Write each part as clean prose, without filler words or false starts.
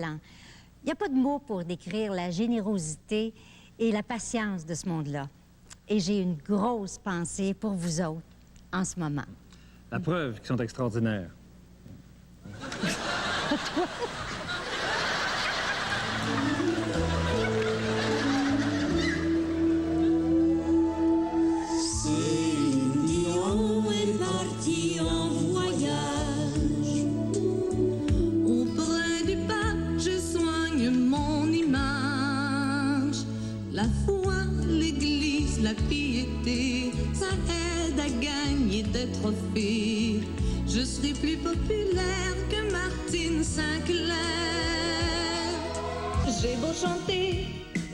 Il n'y a pas de mots pour décrire la générosité et la patience de ce monde-là. Et j'ai une grosse pensée pour vous autres en ce moment. La preuve qu'ils sont extraordinaires. Céline Dion est partie en voyage. Auprès du pape, je soigne mon image. La foi, l'église, la piété, ça aide à gagner des trophées. Je serai plus populaire que Martine Sinclair. J'ai beau chanter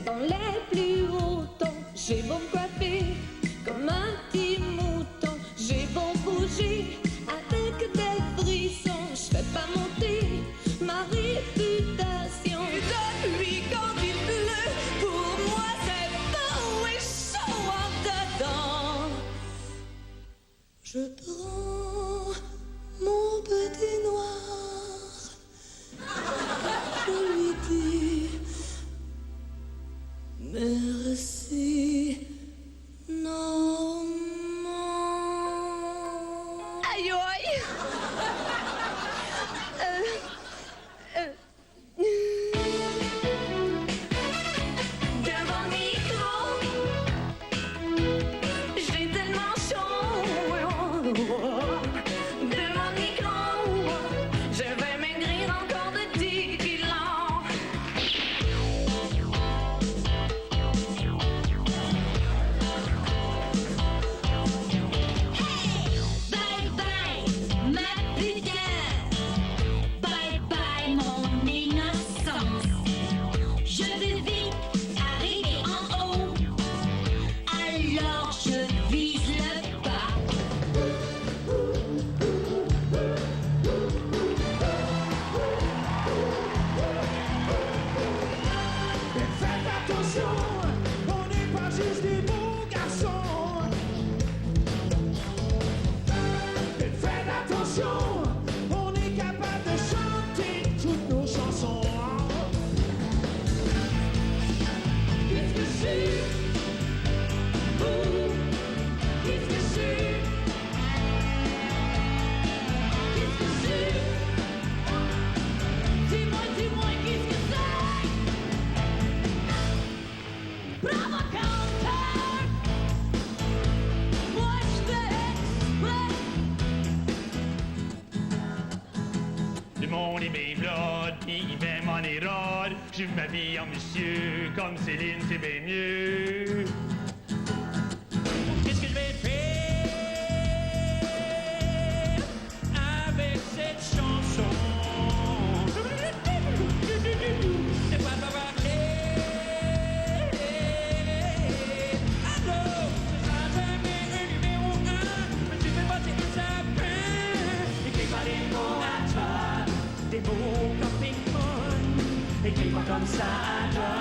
dans les plus hauts tons, j'ai beau coiffer comme un petit mouton, j'ai beau bouger avec des frissons, je fais pas monter ma réputation. Et depuis quand il pleut, pour moi c'est beau et chaud en dedans. Je prends mon petit noir, je lui dis merci, non, non. Aïe, aïe. Devant le micro, j'ai tellement chaud. Devant le micro, je vais maigrir encore de 10 kilos. Bye bye, ma pudeur. Bye bye, mon innocence. Je veux vite arriver en haut. Alors je vise le bas. Faites attention, on n'est pas juste des bons garçons. Faites attention, on est capable de chanter toutes nos chansons. Qu'est-ce que c'est? Qu'est-ce que c'est? Qu'est-ce que c'est? Dis-moi, qu'est-ce que c'est? Provocateur, moi je fais Le monde est bien blood, il fait mon érode. Je m'habille en monsieur, comme Céline, c'est bien mieux. Qu'est-ce que je vais faire avec cette chanson? C'est pas parler. Alors, c'est jamais un numéro 1, mais tu fais passer un sapin. Écris pas des mots à toi, des mots comme ping-pong. Écris pas comme ça à toi,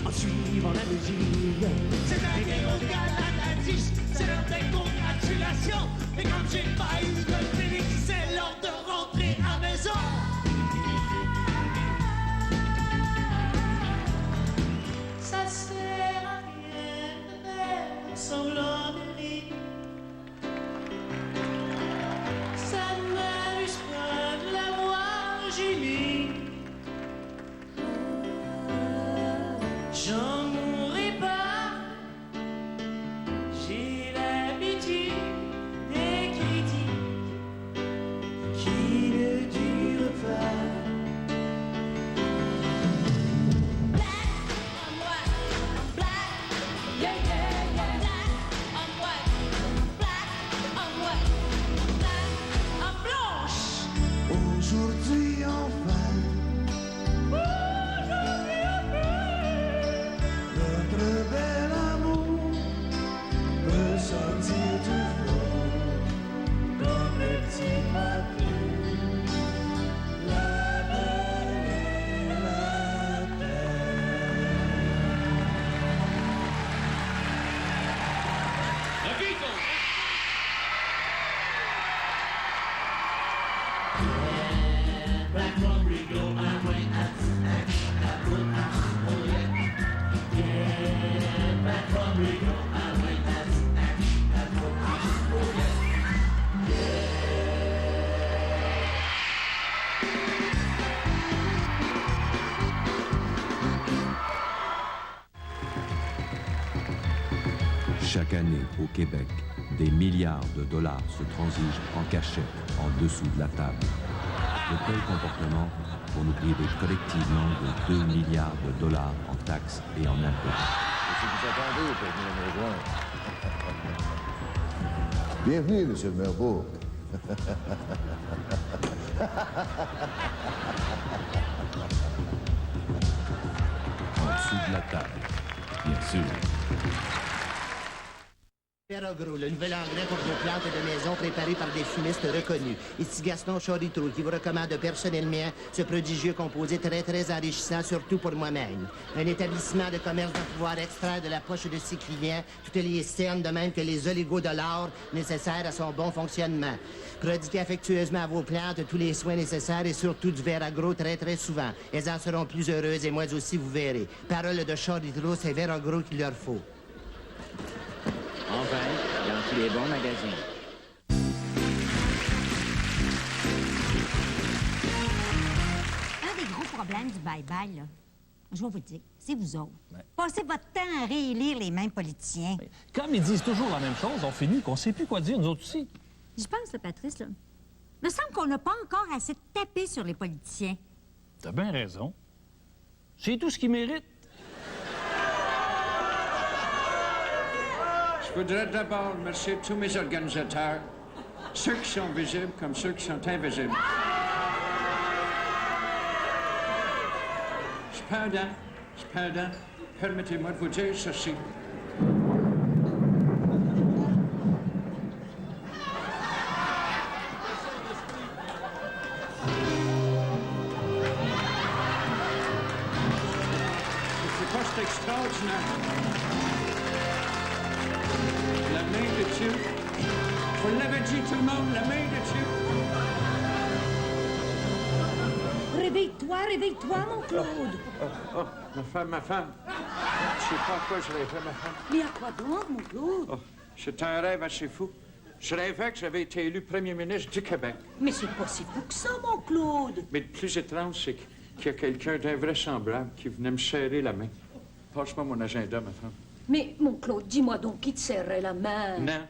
en suivant la musique. C'est un héros de Galatadis, c'est l'heure des congratulations. Et quand j'ai pas eu de Félix, c'est l'heure de rentrer à maison. Ça sert à rien de faire semblant de rire. Ça ne m'amuse pas de la voir Julie. J'en mourrai pas. J'ai l'habitude des critiques qui ne durent pas. black, I'm white, I'm black, yeah, yeah, yeah. Black, I'm white, black, I'm white, black, I'm blanche. Aujourd'hui enfin, Chaque année, au Québec, des milliards de dollars se transigent en cachette en dessous de la table. De tels comportements vont nous priver collectivement de 2 milliards de dollars en taxes et en impôts. Si vous attendez pour venir nous rejoindre. Bienvenue, M. Meurbourg. En dessous de la table, bien sûr. Veragro, le nouvel engrais pour vos plantes de maison préparé par des fumistes reconnus. Ici Gaston Charitrou qui vous recommande personnellement ce prodigieux composé très enrichissant, surtout pour moi-même. Un établissement de commerce va pouvoir extraire de la poche de ses clients toutes les cernes, de même que les oligodollars nécessaires à son bon fonctionnement. Prodiguez affectueusement à vos plantes tous les soins nécessaires et surtout du Veragro très souvent. Elles en seront plus heureuses et moi aussi, vous verrez. Parole de Charitrou, c'est Veragro qu'il leur faut. Enfin, dans tous les bons magasins. Un des gros problèmes du bye-bye, là, je vais vous le dire, c'est vous autres. Passez votre temps à réélire les mêmes politiciens. Comme ils disent toujours la même chose, on finit qu'on sait plus quoi dire, nous autres aussi. Je pense, là, Patrice, là, il me semble qu'on n'a pas encore assez tapé sur les politiciens. T'as bien raison. C'est tout ce qu'ils méritent. Je voudrais d'abord remercier tous mes organisateurs, ceux qui sont visibles comme ceux qui sont invisibles. Cependant, permettez-moi de vous dire ceci. C'est pas extraordinaire. La main de Dieu. Vous l'avez dit tout le monde, la main de Dieu. Réveille-toi, mon Claude. Ma femme. Je sais pas à quoi je rêvais, ma femme. Mais à quoi donc, mon Claude? Oh, c'était un rêve assez fou. Je rêvais que j'avais été élu premier ministre du Québec. Mais c'est pas si fou que ça, mon Claude. Mais le plus étrange, c'est qu'il y a quelqu'un d'invraisemblable qui venait me serrer la main. Passe-moi mon agenda, ma femme. Mais, mon Claude, dis-moi donc qui te serrait la main. Non.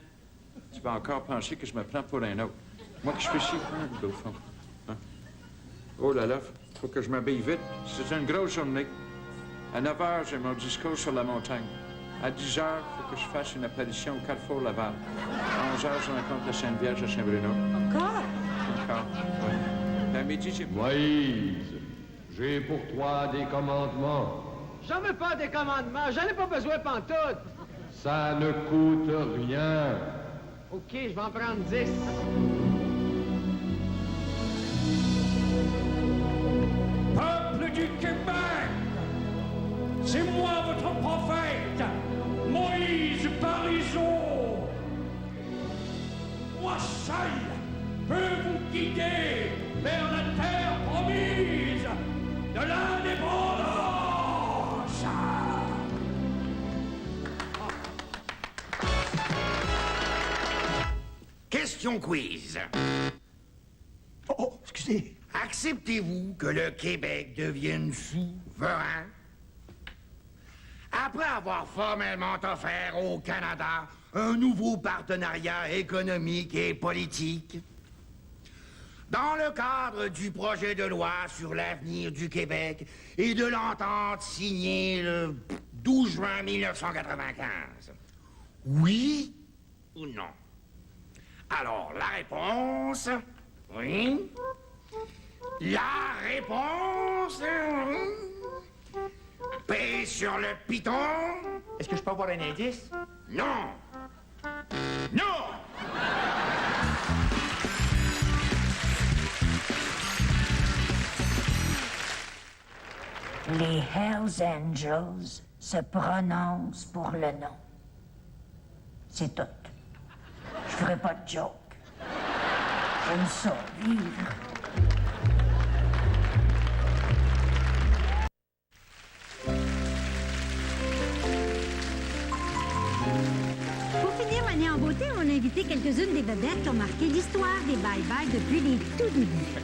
Tu vas encore penser que je me prends pour un autre. Moi que je suis si humble, au fond. Hein? Oh là là, faut que je m'habille vite. C'est une grosse journée. À 9 h, j'ai mon discours sur la montagne. À 10 h, il faut que je fasse une apparition au Carrefour Laval. À 11 h, je rencontre la Sainte Vierge à Saint-Bruno. Encore? Encore, oui. À midi, j'ai... Moïse, j'ai pour toi des commandements. J'en veux pas des commandements, j'en ai pas besoin pantoute. Ça ne coûte rien. OK, je vais en prendre 10. Peuple du Québec, c'est moi votre prophète, Moïse Parizeau. Moi seul peux vous guider vers la terre promise de l'indépendance. Question quiz. Oh, excusez. Acceptez-vous que le Québec devienne souverain? Après avoir formellement offert au Canada un nouveau partenariat économique et politique, dans le cadre du projet de loi sur l'avenir du Québec et de l'entente signée le 12 juin 1995, oui ou non? Alors, la réponse... Oui. La réponse... Paix sur le piton. Est-ce que je peux avoir un indice? Non. Non! Les Hells Angels se prononcent pour le nom. C'est tout. Je ferai pas de joke. J'aime ça, vivre. Pour finir l'année en beauté, on a invité quelques-unes des vedettes qui ont marqué l'histoire des bye-bye depuis les tout débuts.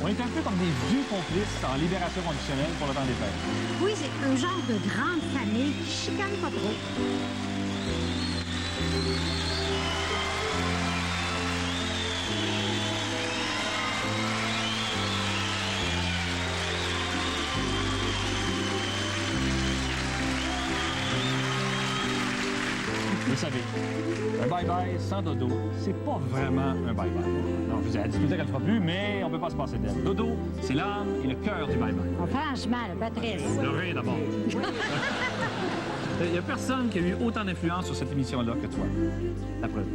On est un peu comme des vieux complices en libération conditionnelle pour le temps des fêtes. Oui, c'est un genre de grande famille qui chicane pas trop. Vous savez, un bye-bye sans Dodo, c'est pas vraiment un bye-bye. Non, je vous ai dit tout le temps qu'elle ne fera plus, mais on peut pas se passer d'elle. Dodo, c'est l'âme et le cœur du bye-bye. Oh, franchement, là, Patrice. Le rire d'abord. Il n'y a personne qui a eu autant d'influence sur cette émission-là que toi. La preuve.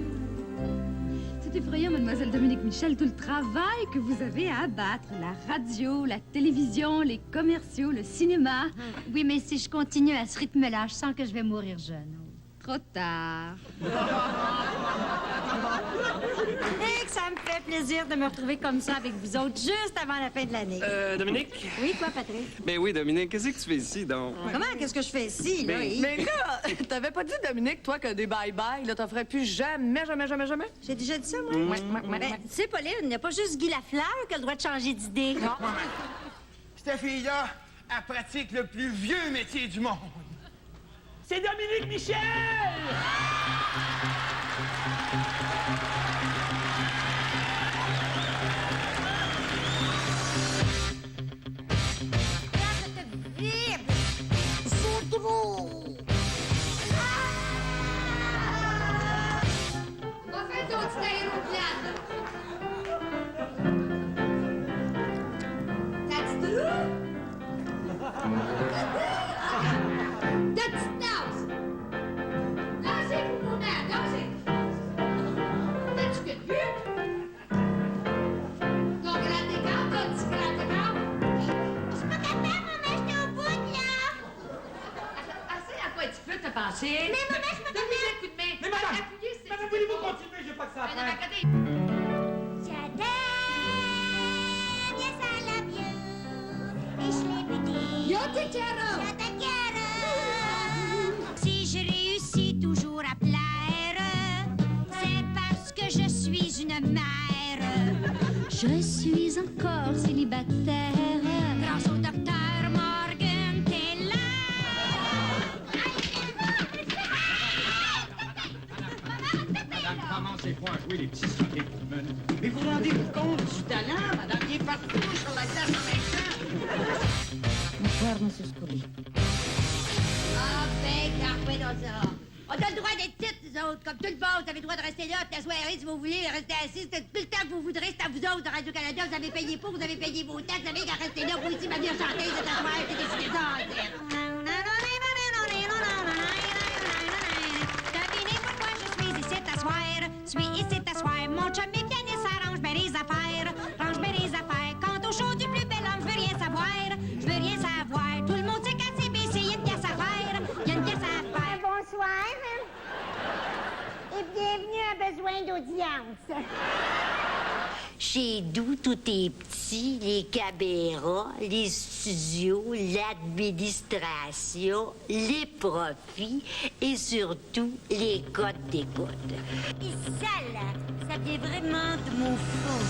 C'est effrayant, mademoiselle Dominique Michel, tout le travail que vous avez à abattre. La radio, la télévision, les commerciaux, le cinéma. Oui, mais si je continue à ce rythme-là, je sens que je vais mourir jeune. Trop tard. Et que ça me fait plaisir de me retrouver comme ça avec vous autres juste avant la fin de l'année. Dominique? Oui, quoi, Patrick? Ben oui, Dominique, qu'est-ce que tu fais ici, donc? Comment? Qu'est-ce que je fais ici, là? Mais là, t'avais pas dit, Dominique, toi, que des bye-bye, là, t'en ferais plus jamais? J'ai déjà dit ça, moi? Ben, tu sais, Pauline, il n'y a pas juste Guy Lafleur qui a le droit de changer d'idée. Cette fille-là, elle pratique le plus vieux métier du monde. C'est Dominique Michel! C'est drôle! On va faire d'autres aéroplanes. That's true? That's nose. Dansez, vous, mon mère, dansez. T'as-tu que de but? Ton grand écart, ton petit grand écart. Je suis pas capable, maman, j'étais au bout, là. Assez à quoi tu peux te pencher? Mais maman, je suis pas capable. Donne-lui un coup de main. Mais madame, madame, voulez-vous continuer? J'ai pas que ça à faire. J'adore, yes, I love you. Ich liebe dich. Yo te quiero. Yo te quiero. Si je réussis toujours à plaire, c'est parce que je suis une mère. Je suis encore célibataire. Grâce au docteur Morgan, t'es là. Madame, commencez pas à jouer les petits sourires. Mais vous rendez-vous compte du talent, madame? Il est partout sur la glace en même temps. Buongiorno, Susculi. Ah ben, carpe dans ça. On a le droit d'être petites, nous autres. Comme tout le monde, vous avez le droit de rester là, toute la soirée, si vous voulez, rester assis. Tout le temps que vous voudrez, c'est à vous autres, de Radio-Canada. Vous avez payé pour, vous avez payé vos taxes, vous avez qu'à rester là. Vous aussi, ma bien chanteuse, cette soirée, c'est décidé ça. Devinez pourquoi je suis ici t'asseoir. Je suis ici t'asseoir. Mon chum est pianiste, arrange bien les affaires. Range bien les affaires. Quant au show du plus bel homme, je veux rien savoir. Je veux rien savoir. Tout le monde sait qu'à CBC, il y a une pièce à faire. Il y a une pièce à faire. Bonsoir. Et bienvenue à Besoin d'audience. Chez nous, tout est petit, les caméras, les studios, l'administration, les profits et surtout les codes d'écoute. Et ça, là, ça vient vraiment de mon fond.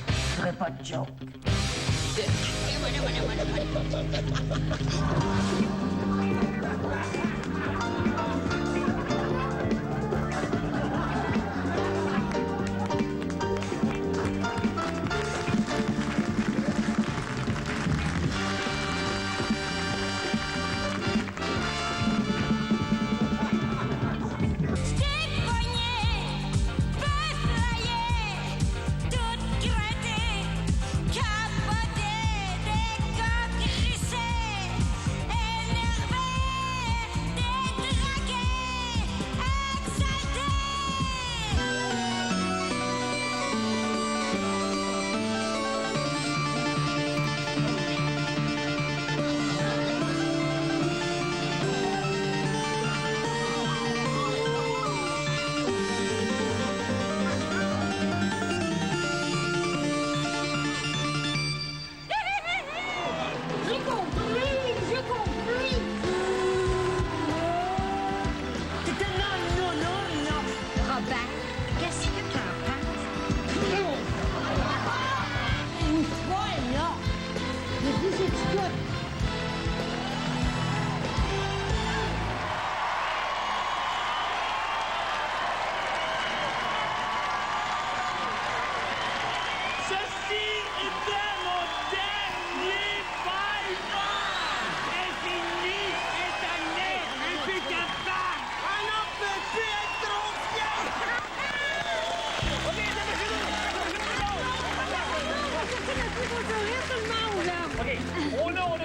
Je ferai pas de joke.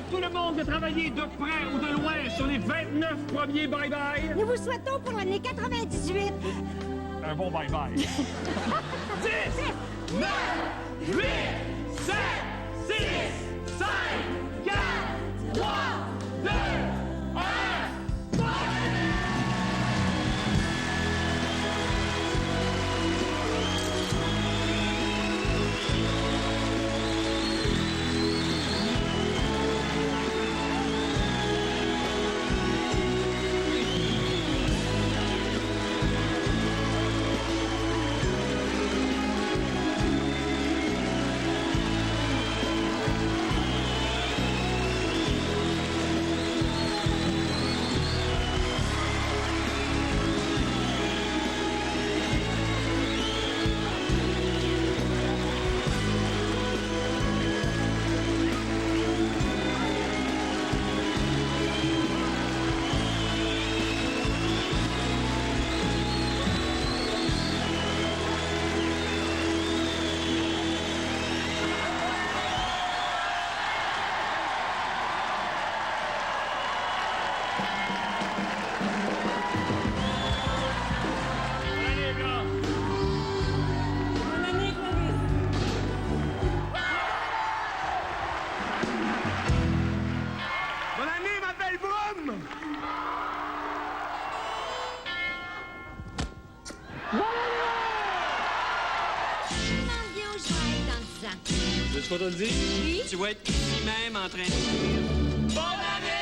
tout le monde de travailler de près ou de loin sur les 29 premiers bye-bye. Nous vous souhaitons pour l'année 98 un bon bye-bye. 10, 9, 8, 7, 6, 5, 4, 3, 2, 1, C'est ce qu'on t'a dit? Oui. Tu vas être ici même en train de dire bonne année!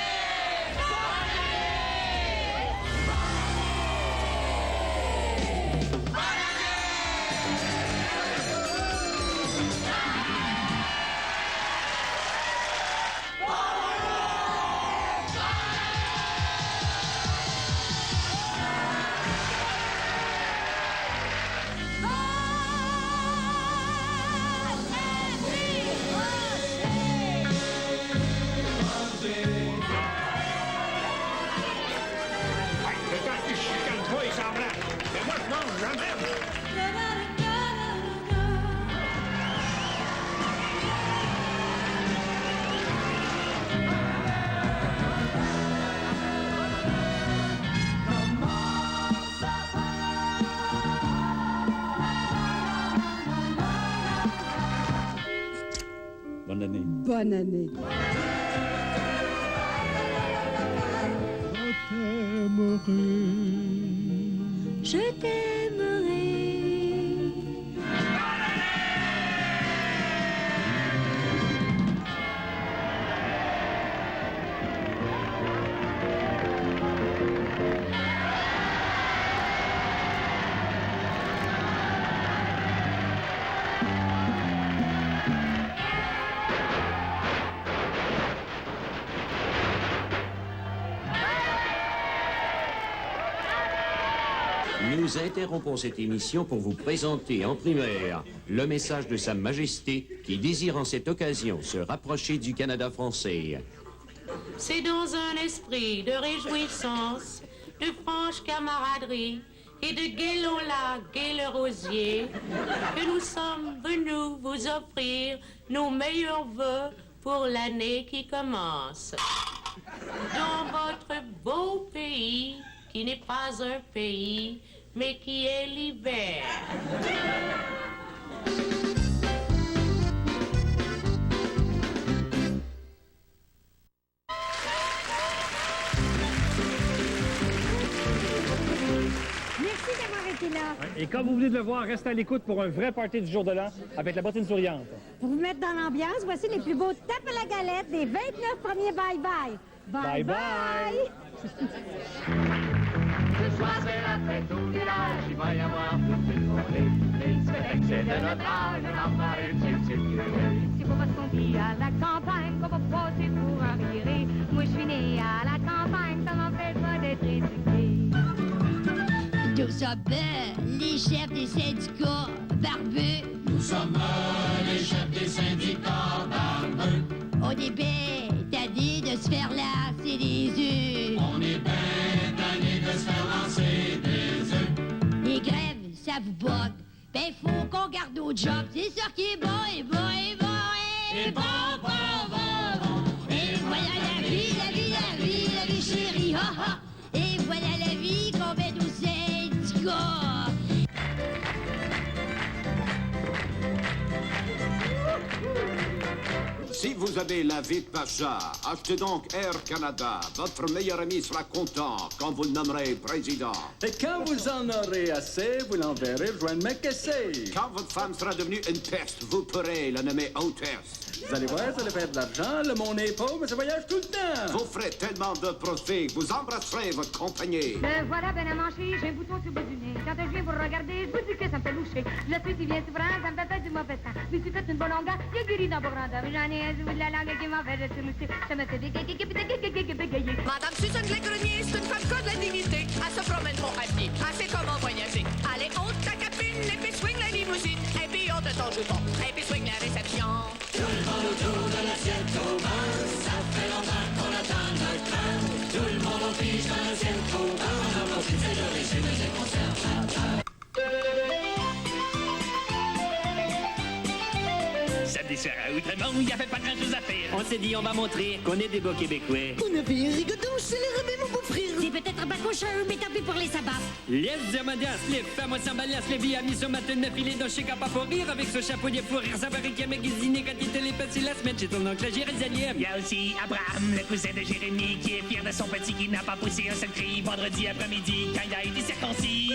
Bonne année! Bonne Bonne année. Bonne année. Je t'aimerai. Nous interrompons cette émission pour vous présenter en primaire le message de Sa Majesté qui désire en cette occasion se rapprocher du Canada français. C'est dans un esprit de réjouissance, de franche camaraderie et de gai Lola, gai le rosier, que nous sommes venus vous offrir nos meilleurs vœux pour l'année qui commence. Dans votre beau pays, qui n'est pas un pays, mais qui est l'hiver. Merci d'avoir été là. Et comme vous venez de le voir, restez à l'écoute pour un vrai party du jour de l'an avec la bottine souriante. Pour vous mettre dans l'ambiance, voici les plus beaux tapes à la galette des 29 premiers bye-bye. Bye-bye! Ce soir c'est la fête au village, il va y avoir toute une journée. Les c'est de notre âge, on en parle une petite curée. C'est pas parce qu'on vit à la campagne qu'on va passer pour un viré. Moi je suis née à la campagne, ça m'empêche pas d'être éduquée. Nous sommes les chefs des syndicats barbus. Nous sommes les chefs des syndicats barbus. On est bien tannés de se faire lancer des œufs. On est bien tannés de se faire lancer des œufs. Les grèves, ça vous botte. Ben faut qu'on garde nos jobs. C'est ça qui est bon, et bon, et bon, et bon, bon, bon, bon. Et voilà Si vous avez la vie de Pacha, achetez donc Air Canada. Votre meilleur ami sera content quand vous le nommerez président. Et quand vous en aurez assez, vous l'enverrez rejoindre McKessey. Quand votre femme sera devenue une peste, vous pourrez la nommer hôtesse. Vous allez voir, ça allez faire de l'argent. Le monde est pauvre, mais ça voyage tout le temps. Vous ferez tellement de profit, vous embrasserez votre compagnie. Le voilà ben à manger, j'ai un bouton sur le bout du nez. Quand je viens vous regarder, je vous dis que ça me fait loucher. Je la suis si bien souffrant, ça me fait faire du mauvais temps. Mais si faites une bonne longueur, il y a guéri dans vos grandeurs. J'en ai un bout de la langue qui m'en fait loucher. Ça me fait bégayer. Madame Susan Glégrenier, c'est une femme qui a de la dignité. Elle se promène pas à pied. Elle sait comment voyager. Allez, ôte ta capine, et puis swing la limousine. Et puis ôte ton jupon, et puis swing la réception. Tout le monde autour de l'assiette commence. Ça fait longtemps qu'on attend notre train. Tout le monde au pige dans l'assiette commence. On a profité de régime des conservateurs. Samedi soir à Outremont, il n'y avait pas grand-chose à faire. On s'est dit, on va montrer qu'on est des beaux Québécois. On avait un rigodon, c'est le rebelle, mon beau-frère. C'est peut-être pas cochon, mais tant pis pour les sabbats. Les Zermandias, les femmes au sambalias, les filles amies sur matin de filet dans chez Capa pour rire avec ce chapeau de fou rire, ça paraît qu'il y a magasiné quand il était les petits la semaine chez ton oncle Jérusalem. Il y a aussi Abraham, le cousin de Jérémie, qui est fier de son petit qui n'a pas poussé un seul cri vendredi après-midi quand il a été circoncis.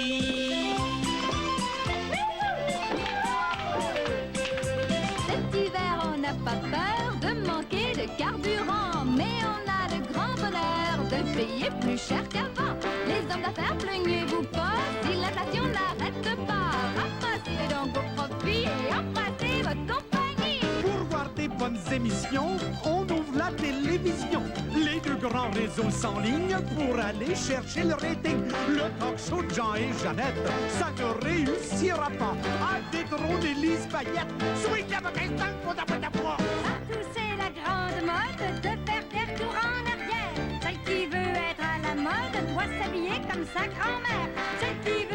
Cet hiver, on n'a pas peur de manquer de carburant, mais on a le grand bonheur de payer plus cher qu'avant. Les hommes d'affaires, plaignez-vous pas si l'inflation n'arrête pas. Ramassez donc vos profits et embrassez votre compagnie. Pour voir des bonnes émissions, on ouvre la télévision. Les deux grands réseaux sans ligne pour aller chercher le rating. Le talk show de Jean et Jeannette, ça ne réussira pas. À détrôner Lise Payette, sweet la mauvaise langue pour ta boîte à poids. Partout, c'est la grande mode de faire des retours en arrière. Celle qui veut être à la mode doit s'habiller comme sa grand-mère. Celle qui veut